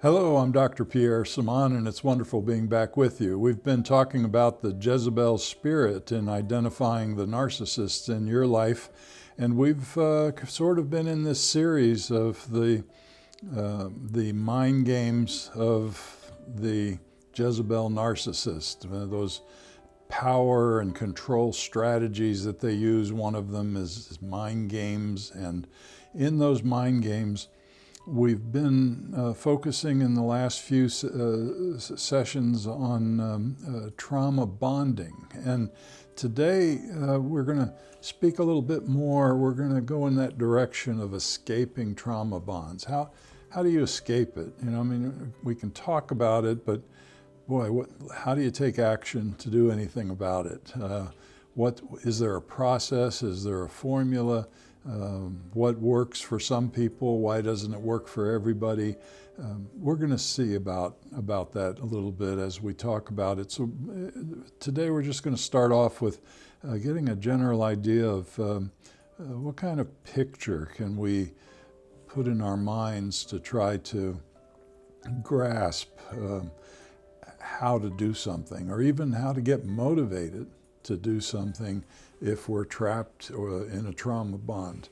Hello, I'm Dr. Pierre Simon, and it's wonderful being back with you. We've been talking about the Jezebel spirit in identifying the narcissists in your life, and we've sort of been in this series of the mind games of the Jezebel-Narcissist, those power and control strategies that they use. One of them is mind games, and in those mind games, we've been focusing in the last few sessions on trauma bonding. And today we're going to speak a little bit more. We're going to go in that direction of escaping trauma bonds. How do you escape it? We can talk about it, but boy, how do you take action to do anything about it? Is there a process? Is there a formula? What works for some people? Why doesn't it work for everybody? We're going to see about that a little bit as we talk about it. So today we're just going to start off with getting a general idea of what kind of picture can we put in our minds to try to grasp how to do something, or even how to get motivated to do something if we're trapped in a trauma bond.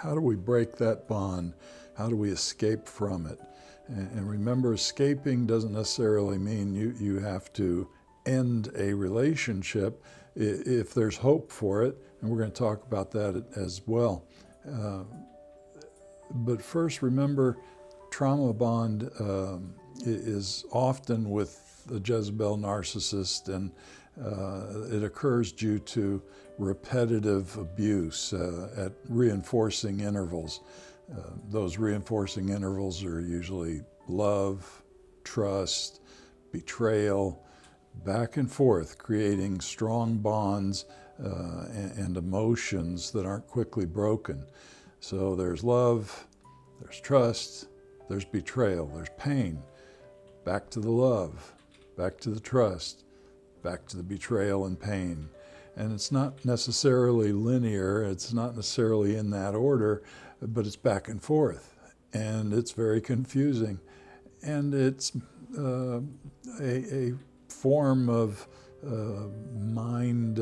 How do we break that bond? How do we escape from it? And remember, escaping doesn't necessarily mean you have to end a relationship if there's hope for it, and we're going to talk about that as well. But first, remember, trauma bond is often with the Jezebel-Narcissist, and it occurs due to repetitive abuse at reinforcing intervals. Those reinforcing intervals are usually love, trust, betrayal, back and forth, creating strong bonds and emotions that aren't quickly broken. So there's love, there's trust, there's betrayal, there's pain, back to the love, back to the trust, back to the betrayal and pain. And it's not necessarily linear, it's not necessarily in that order, but it's back and forth. And it's very confusing. And it's a form of mind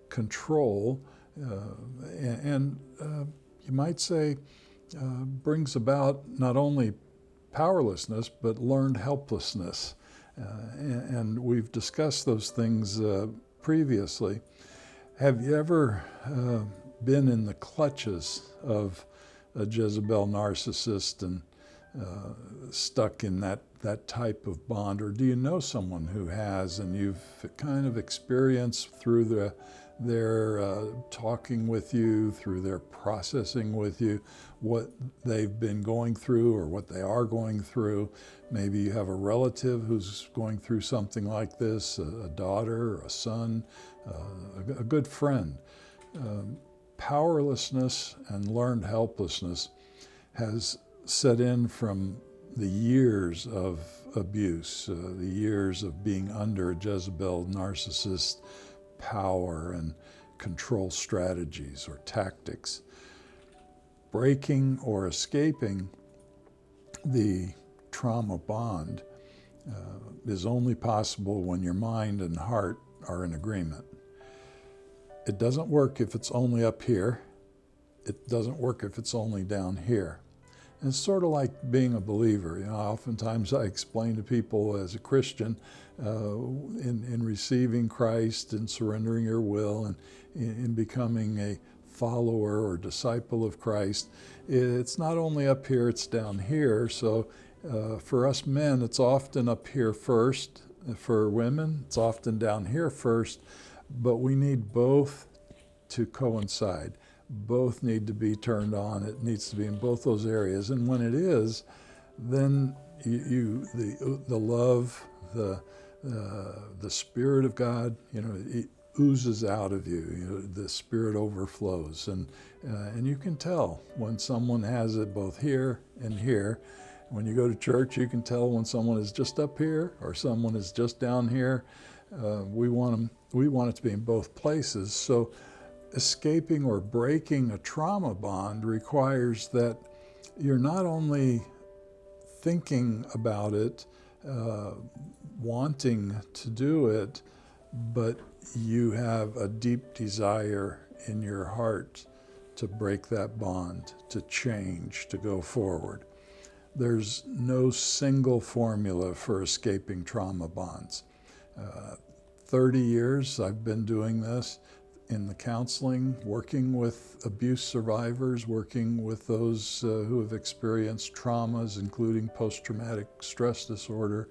control, and you might say brings about not only powerlessness, but learned helplessness. And we've discussed those things previously. Have you ever been in the clutches of a Jezebel narcissist and stuck in that type of bond? Or do you know someone who has, and you've kind of experienced through their talking with you, through their processing with you, what they've been going through or what they are going through? Maybe you have a relative who's going through something like this, a daughter, a son, a good friend. Powerlessness and learned helplessness has set in from the years of abuse, the years of being under a Jezebel narcissist power and control strategies or tactics. Breaking or escaping the trauma bond is only possible when your mind and heart are in agreement. It doesn't work if it's only up here. It doesn't work if it's only down here. And it's sort of like being a believer. Oftentimes I explain to people as a Christian, in receiving Christ and surrendering your will and in becoming a follower or disciple of Christ, it's not only up here, it's down here. So for us men, it's often up here first. For women, it's often down here first. But we need both to coincide. Both need to be turned on. It needs to be in both those areas. And when it is, then the love, the Spirit of God, it oozes out of you. The Spirit overflows, and you can tell when someone has it both here and here. When you go to church, you can tell when someone is just up here or someone is just down here. We want it to be in both places. So escaping or breaking a trauma bond requires that you're not only thinking about it, wanting to do it, but you have a deep desire in your heart to break that bond, to change, to go forward. There's no single formula for escaping trauma bonds. 30 years I've been doing this in the counseling, working with abuse survivors, working with those who have experienced traumas, including post-traumatic stress disorder.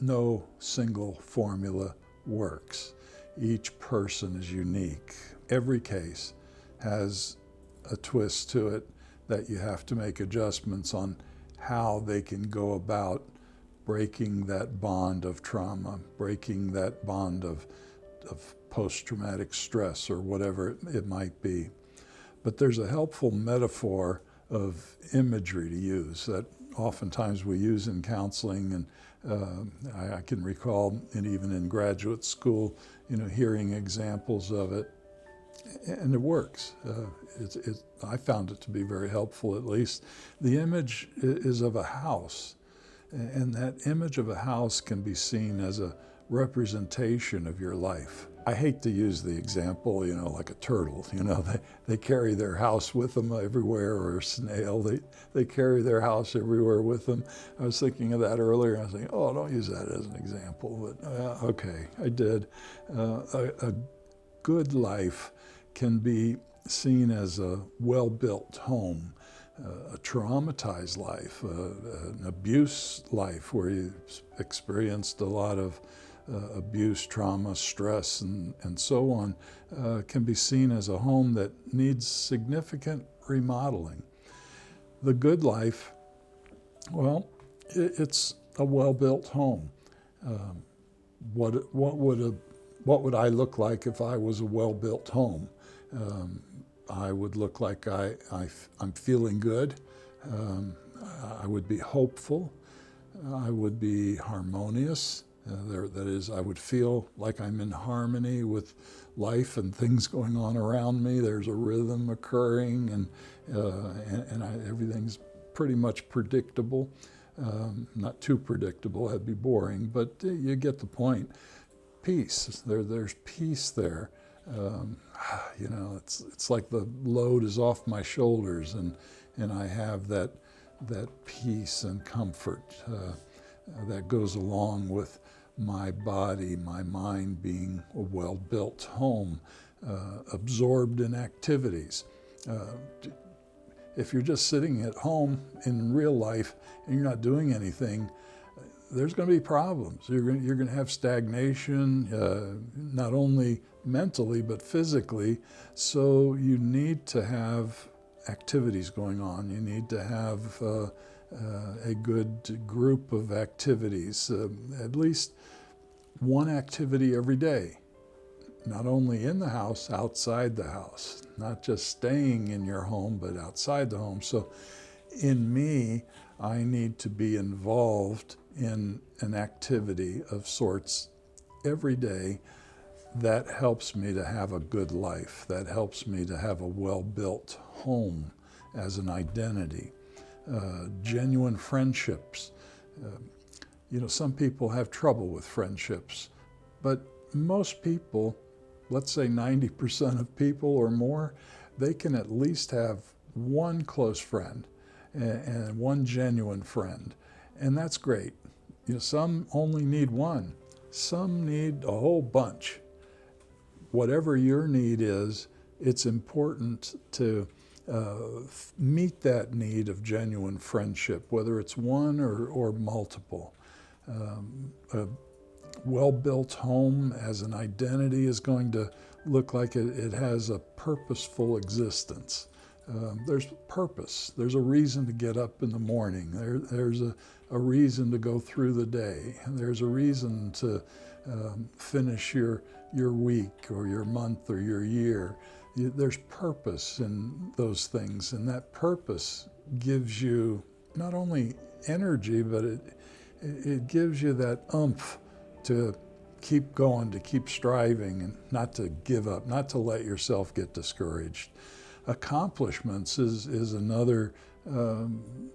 No single formula works. Each person is unique. Every case has a twist to it that you have to make adjustments on how they can go about breaking that bond of trauma, breaking that bond of post-traumatic stress or whatever it might be. But there's a helpful metaphor of imagery to use that oftentimes we use in counseling, and I can recall, and even in graduate school, hearing examples of it, and it works. I found it to be very helpful, at least. The image is of a house, and that image of a house can be seen as a representation of your life. I hate to use the example, like a turtle, they carry their house with them everywhere, or a snail, they carry their house everywhere with them. I was thinking of that earlier, and I was thinking, oh, don't use that as an example, but okay, I did. A good life can be seen as a well-built home. A traumatized life, an abuse life where you experienced a lot of abuse, trauma, stress, and so on, can be seen as a home that needs significant remodeling. The good life, well, it's a well-built home. What would I look like if I was a well-built home? I would look like I'm feeling good. I would be hopeful. I would be harmonious. That is, I would feel like I'm in harmony with life and things going on around me. There's a rhythm occurring, and everything's pretty much predictable. Not too predictable, that'd be boring, but you get the point. Peace, there's peace there. It's like the load is off my shoulders, and I have that peace and comfort that goes along with my body, my mind being a well-built home, absorbed in activities. If you're just sitting at home in real life and you're not doing anything, there's going to be problems. You're going to have stagnation, not only mentally but physically. So you need to have activities going on. You need to have a good group of activities, at least one activity every day. Not only in the house, outside the house. Not just staying in your home, but outside the home. So in me, I need to be involved in an activity of sorts every day that helps me to have a good life, that helps me to have a well-built home as an identity. Genuine friendships. Some people have trouble with friendships, but most people, let's say 90% of people or more, they can at least have one close friend and one genuine friend, and that's great. Some only need one. Some need a whole bunch. Whatever your need is, it's important to meet that need of genuine friendship, whether it's one or multiple. A well-built home as an identity is going to look like it has a purposeful existence. There's purpose. There's a reason to get up in the morning. There's a reason to go through the day. There's a reason to finish your week or your month or your year. There's purpose in those things, and that purpose gives you not only energy, but it gives you that oomph to keep going, to keep striving, and not to give up, not to let yourself get discouraged. Accomplishments is another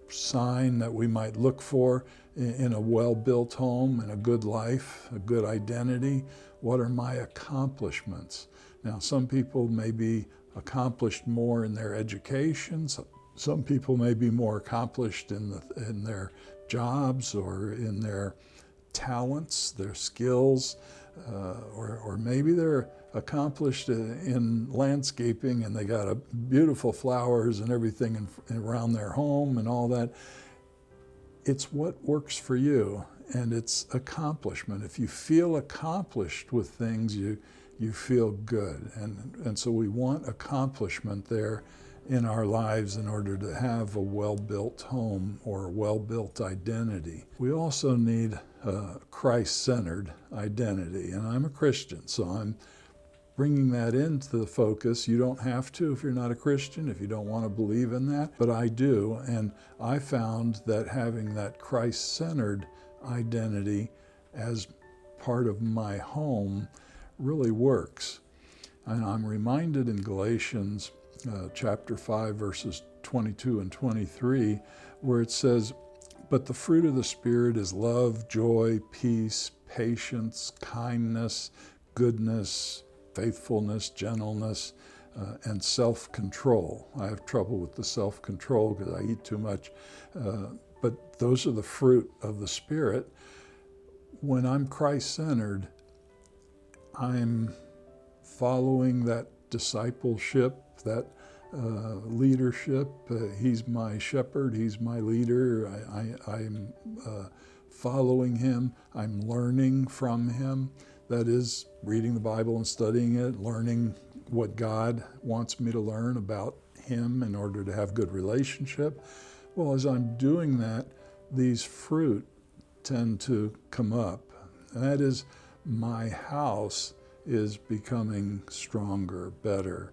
sign that we might look for in a well-built home, in a good life, a good identity? What are my accomplishments? Now, some people may be accomplished more in their education. Some people may be more accomplished in their jobs or in their talents, their skills, or maybe they're accomplished in landscaping and they got beautiful flowers and everything around their home and all that. It's what works for you, and it's accomplishment. If you feel accomplished with things, you feel good. And so we want accomplishment there in our lives in order to have a well-built home or a well-built identity. We also need a Christ-centered identity, and I'm a Christian, so I'm bringing that into the focus. You don't have to if you're not a Christian, if you don't want to believe in that, but I do, and I found that having that Christ-centered identity as part of my home really works. And I'm reminded in Galatians chapter 5, verses 22 and 23, where it says, "But the fruit of the Spirit is love, joy, peace, patience, kindness, goodness, faithfulness, gentleness, and self-control." I have trouble with the self-control because I eat too much. But those are the fruit of the Spirit. When I'm Christ-centered, I'm following that discipleship, that leadership. He's my shepherd, he's my leader. I'm following him, I'm learning from him. That is, reading the Bible and studying it, learning what God wants me to learn about him in order to have good relationship. Well, as I'm doing that, these fruit tend to come up. And that is, my house is becoming stronger, better,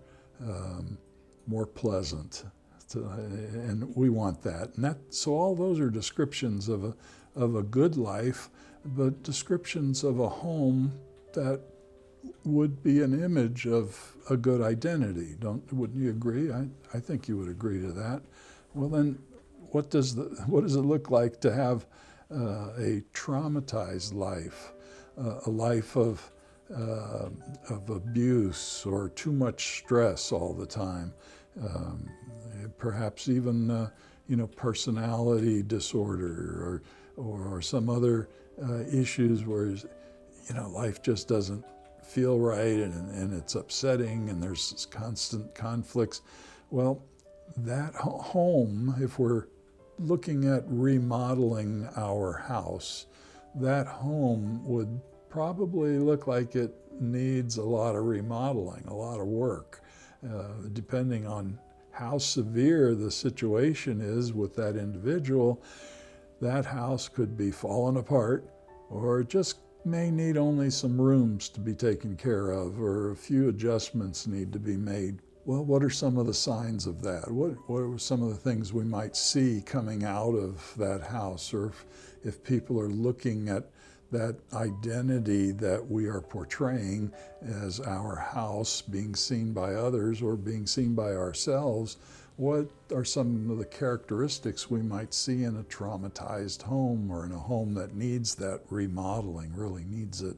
more pleasant. And we want that. And so all those are descriptions of a good life, but descriptions of a home that would be an image of a good identity. Wouldn't you agree? I think you would agree to that. Well, then, what does it look like to have a traumatized life, a life of abuse or too much stress all the time, perhaps even personality disorder or some other issues where life just doesn't feel right and it's upsetting and there's constant conflicts? Well, that home, if we're looking at remodeling our house, that home would probably look like it needs a lot of remodeling, a lot of work, depending on how severe the situation is with that individual. That house could be falling apart, or it just may need only some rooms to be taken care of, or a few adjustments need to be made. Well, what are some of the signs of that? What are some of the things we might see coming out of that house? Or if people are looking at that identity that we are portraying as our house being seen by others or being seen by ourselves, what are some of the characteristics we might see in a traumatized home or in a home that needs that remodeling, really needs it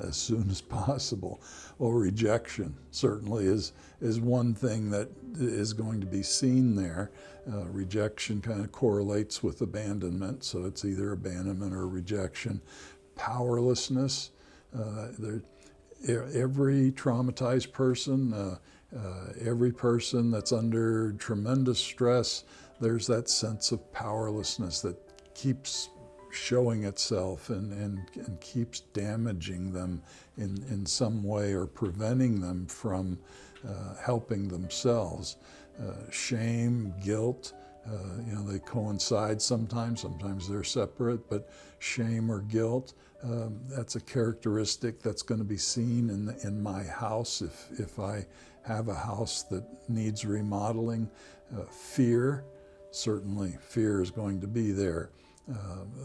as soon as possible? Well, rejection certainly is one thing that is going to be seen there. Rejection kind of correlates with abandonment, so it's either abandonment or rejection. Powerlessness. Every traumatized person, every person that's under tremendous stress, there's that sense of powerlessness that keeps showing itself and keeps damaging them in some way or preventing them from helping themselves. Shame, guilt, they coincide sometimes they're separate, but shame or guilt, that's a characteristic that's going to be seen in my house if I have a house that needs remodeling. Fear, certainly fear is going to be there.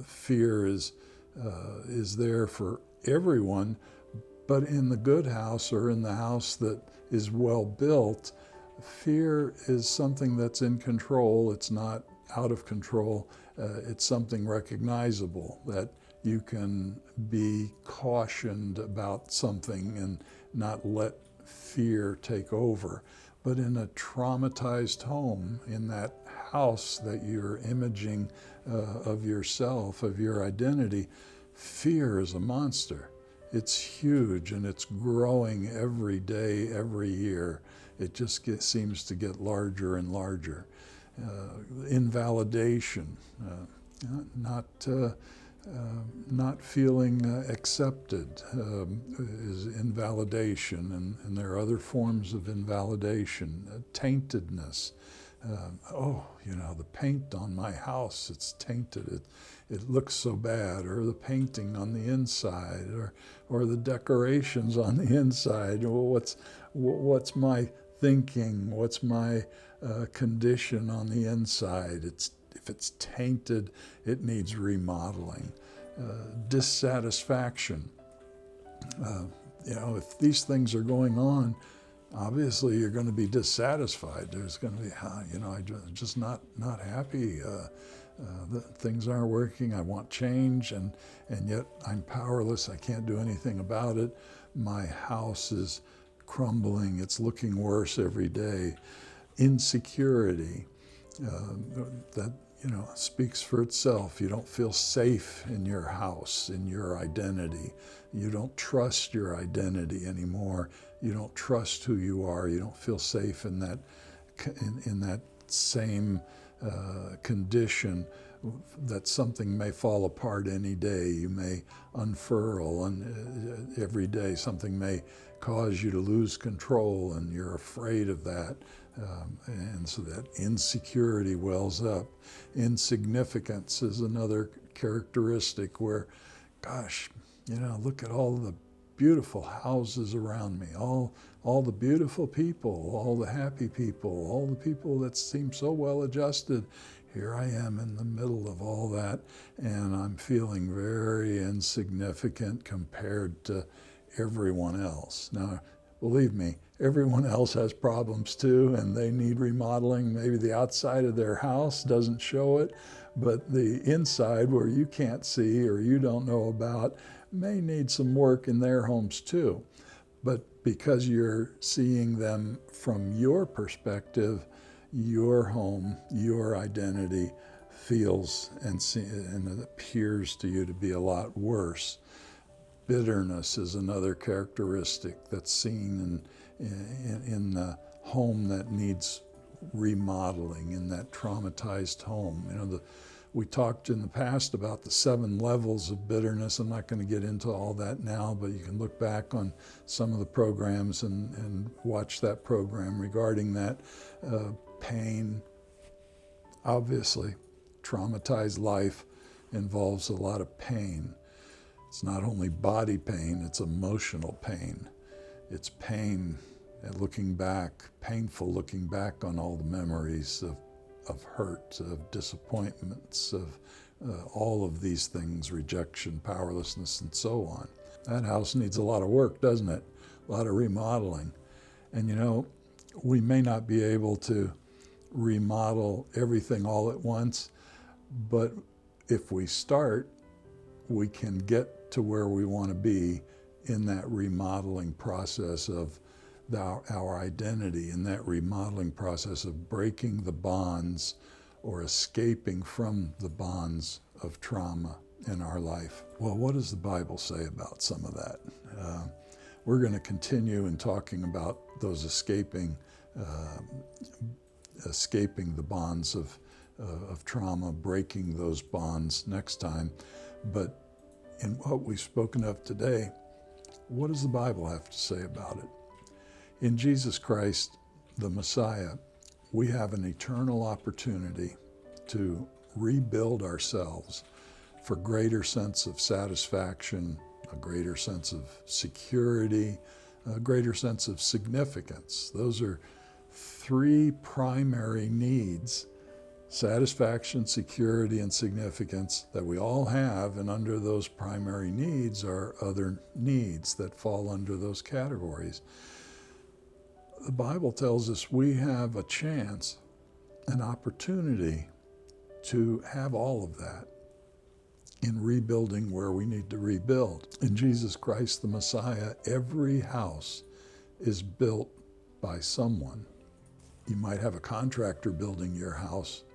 Fear is there for everyone, but in the good house or in the house that is well built, Fear is something that's in control. It's not out of control. It's something recognizable that you can be cautioned about something and not let fear take over. But in a traumatized home, in that house that you're imaging of yourself, of your identity, fear is a monster. It's huge and it's growing every day, every year. It just seems to get larger and larger. Invalidation, not feeling accepted is invalidation, and there are other forms of invalidation. Taintedness. The paint on my house, it's tainted. It looks so bad, or the painting on the inside, or the decorations on the inside. Well, what's my thinking? What's my condition on the inside? If it's tainted, it needs remodeling. Dissatisfaction. If these things are going on, obviously you're going to be dissatisfied. There's going to be, I'm just not happy. Things aren't working. I want change, and yet I'm powerless. I can't do anything about it. My house is crumbling. It's looking worse every day. Insecurity, that speaks for itself. You don't feel safe in your house, in your identity. You don't trust your identity anymore. You don't trust who you are. You don't feel safe in that same condition, that something may fall apart any day. You may unfurl, and every day something may cause you to lose control, and you're afraid of that. And so that insecurity wells up. Insignificance is another characteristic where, gosh, look at all the beautiful houses around me, all the beautiful people, all the happy people, all the people that seem so well adjusted. Here I am in the middle of all that, and I'm feeling very insignificant compared to everyone else. Now, believe me, everyone else has problems too, and they need remodeling. Maybe the outside of their house doesn't show it, but the inside, where you can't see or you don't know about, may need some work in their homes too. But because you're seeing them from your perspective, your home, your identity feels and it appears to you to be a lot worse. Bitterness is another characteristic that's seen in the home that needs remodeling, in that traumatized home. We talked in the past about the 7 levels of bitterness. I'm not going to get into all that now, but you can look back on some of the programs and watch that program regarding that. Pain, obviously, traumatized life involves a lot of pain. It's not only body pain, it's emotional pain. It's pain at looking back, painful looking back on all the memories of hurt, of disappointments, of all of these things, rejection, powerlessness, and so on. That house needs a lot of work, doesn't it? A lot of remodeling. And we may not be able to remodel everything all at once, but if we start, we can get to where we want to be in that remodeling process of our identity, in that remodeling process of breaking the bonds or escaping from the bonds of trauma in our life. Well, what does the Bible say about some of that? We're going to continue in talking about those escaping the bonds of trauma, breaking those bonds next time. But in what we've spoken of today, what does the Bible have to say about it? In Jesus Christ, the Messiah, we have an eternal opportunity to rebuild ourselves for greater sense of satisfaction, a greater sense of security, a greater sense of significance. Those are 3 primary needs: satisfaction, security, and significance that we all have, and under those primary needs are other needs that fall under those categories. The Bible tells us we have a chance, an opportunity to have all of that in rebuilding where we need to rebuild. In Jesus Christ, the Messiah, every house is built by someone. You might have a contractor building your house,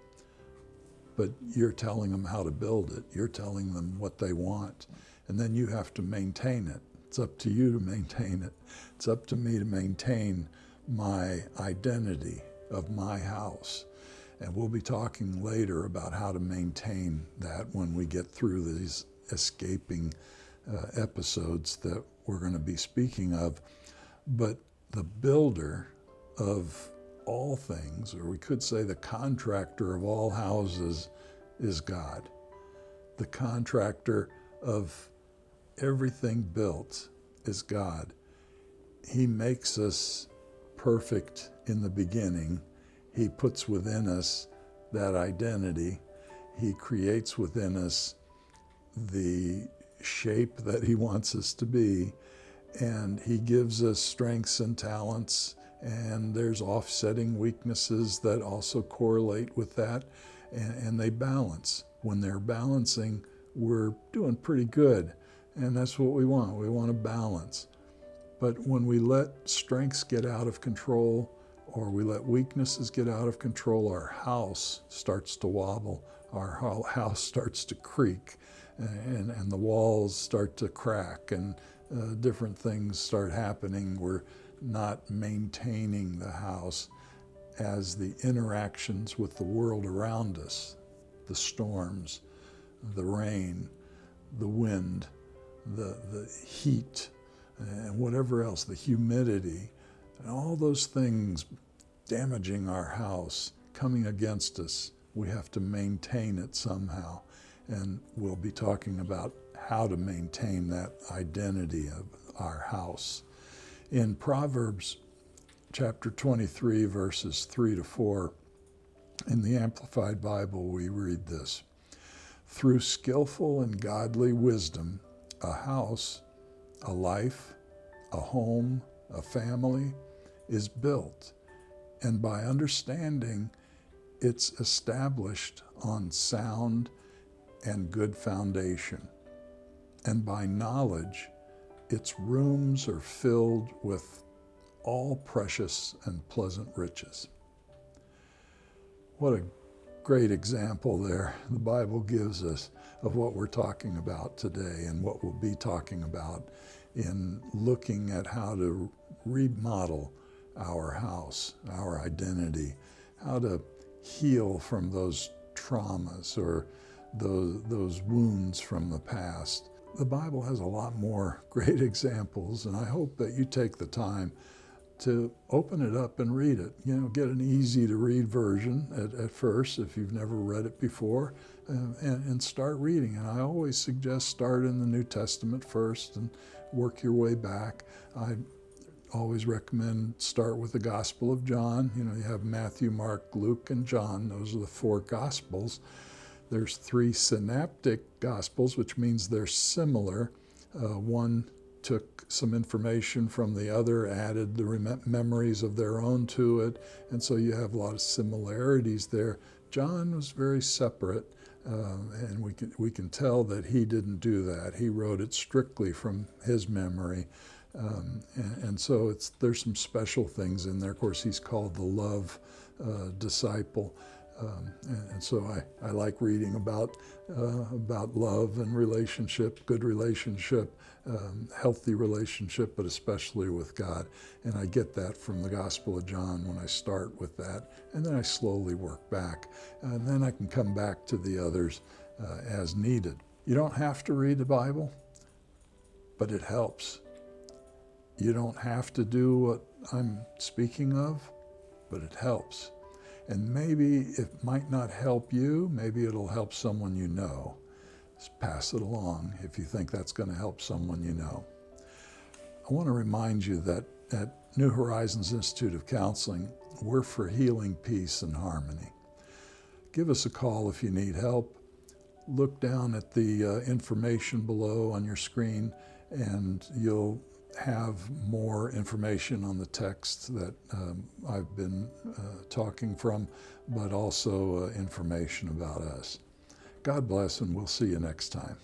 but you're telling them how to build it. You're telling them what they want, and then you have to maintain it. It's up to you to maintain it. It's up to me to maintain my identity of my house. And we'll be talking later about how to maintain that when we get through these escaping episodes that we're going to be speaking of. But the builder of all things, or we could say the contractor of all houses, is God. The contractor of everything built is God. He makes us perfect in the beginning. He puts within us that identity. He creates within us the shape that he wants us to be, and he gives us strengths and talents, and there's offsetting weaknesses that also correlate with that, and they balance. When they're balancing, we're doing pretty good, and that's what we want. We want to balance. But when we let strengths get out of control, or we let weaknesses get out of control, our house starts to wobble, our house starts to creak, and the walls start to crack, and different things start happening. We're not maintaining the house as the interactions with the world around us, the storms, the rain, the wind, the heat, and whatever else, the humidity, and all those things damaging our house, coming against us. We have to maintain it somehow. And we'll be talking about how to maintain that identity of our house. In Proverbs chapter 23, verses 3-4, in the Amplified Bible, we read this: "Through skillful and godly wisdom, a house, a life, a home, a family is built, and by understanding, it's established on sound and good foundation. And by knowledge, its rooms are filled with all precious and pleasant riches." What a great example there the Bible gives us of what we're talking about today, and what we'll be talking about in looking at how to remodel our house, our identity, how to heal from those traumas or those wounds from the past. The Bible has a lot more great examples, and I hope that you take the time to open it up and read it. Get an easy to read version at first if you've never read it before, and start reading. And I always suggest start in the New Testament first and work your way back. I always recommend start with the Gospel of John. You have Matthew, Mark, Luke, and John. Those are the four Gospels. There's 3 synaptic Gospels, which means they're similar. One took some information from the other, added the memories of their own to it, and so you have a lot of similarities there. John was very separate, and we can tell that he didn't do that. He wrote it strictly from his memory, and so there's some special things in there. Of course, he's called the love disciple. And so I like reading about love and relationship, good relationship, healthy relationship, but especially with God. And I get that from the Gospel of John when I start with that, and then I slowly work back. And then I can come back to the others as needed. You don't have to read the Bible, but it helps. You don't have to do what I'm speaking of, but it helps. And maybe it might not help you, maybe it'll help someone you know. Just pass it along if you think that's going to help someone you know. I want to remind you that at New Horizons Institute of Counseling, we're for healing, peace, and harmony. Give us a call if you need help. Look down at the information below on your screen, and you'll have more information on the text that I've been talking from, but also information about us. God bless, and we'll see you next time.